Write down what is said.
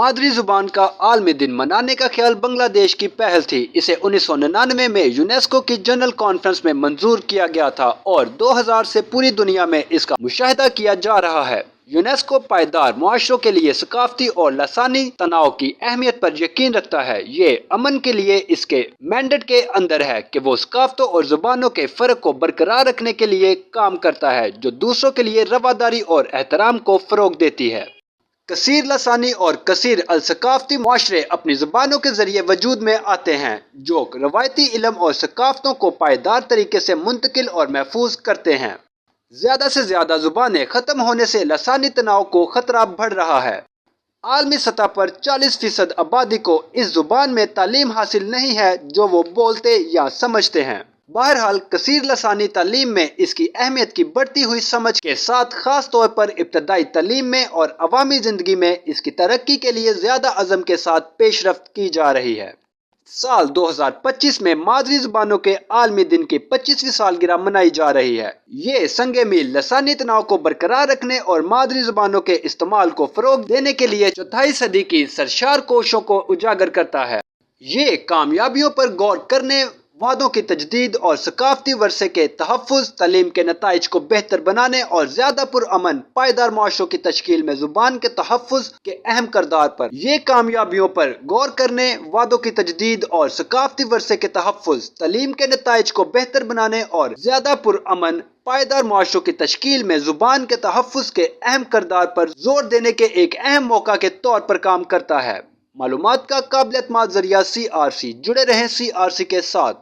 मादरी जुबान का आलमी दिन मनाने का ख्याल बांग्लादेश की पहल थी। इसे 1999 में यूनेस्को की जनरल कॉन्फ्रेंस में मंजूर किया गया था और 2000 से पूरी दुनिया में इसका मुशाहिदा किया जा रहा है। यूनेस्को पायदार मुआशरों के लिए सकाफती और लसानी तनाव की अहमियत पर यकीन रखता है। ये अमन के लिए इसके मैंडेट के अंदर है कि वो सकाफतों और जुबानों के फ़र्क को बरकरार रखने के लिए काम करता है, जो दूसरों के लिए रवादारी और एहतराम को फ़रोग देती है। कसीर लसानी और कसीर अल-सकाफती मुआशरे अपनी ज़ुबानों के ज़रिए वजूद में आते हैं, जो रवायती इल्म और सकाफतों को पायदार तरीके से मुंतकिल और महफूज करते हैं। ज़्यादा से ज़्यादा ज़ुबानें ख़त्म होने से लसानी तनाव को ख़तरा बढ़ रहा है। आलमी सतह पर 40% आबादी को इस ज़ुबान में तालीम हासिल नहीं है जो वो बोलते या समझते हैं। बहरहाल कसीर लसानी तालीम में इसकी अहमियत की बढ़ती हुई समझ के साथ ख़ास तौर पर इब्तदाई तालीम में और अवामी ज़िंदगी में इसकी तरक्की के लिए ज़्यादा अज़म के साथ पेशरफ्त की जा रही है। साल 2025 में मादरी ज़ुबानों के आलमी दिन की 25वीं सालगिरह मनाई जा रही है। ये संगे मील लसानी तनाव को बरकरार रखने और मादरी ज़ुबानों के इस्तेमाल को फ़रोग देने के लिए चौथाई सदी की सरशार कोशिशों को उजागर करता है। ये कामयाबियों पर गौर करने, वादों की तजदीद और सकाफती वर्से के तहफ़्फ़ुज़, तालीम के नताइज को बेहतर बनाने और ज़्यादा पुरअमन पायदार मुआशरों की तश्कील में ज़ुबान के तहफ़्फ़ुज़ के अहम किरदार पर ये कामयाबियों पर गौर करने, वादों की तजदीद और सकाफती वर्से के तहफ़्फ़ुज़, तालीम के नताइज को बेहतर बनाने और ज़्यादा पुरअमन पायदार मुआशरों की तश्कील में ज़ुबान के तहफ़्फ़ुज़ के अहम किरदार पर जोर देने के एक अहम मौका के तौर पर काम करता है। मालूमात का काबिल एतमाद ज़रिया CRC। जुड़े रहें CRC के साथ।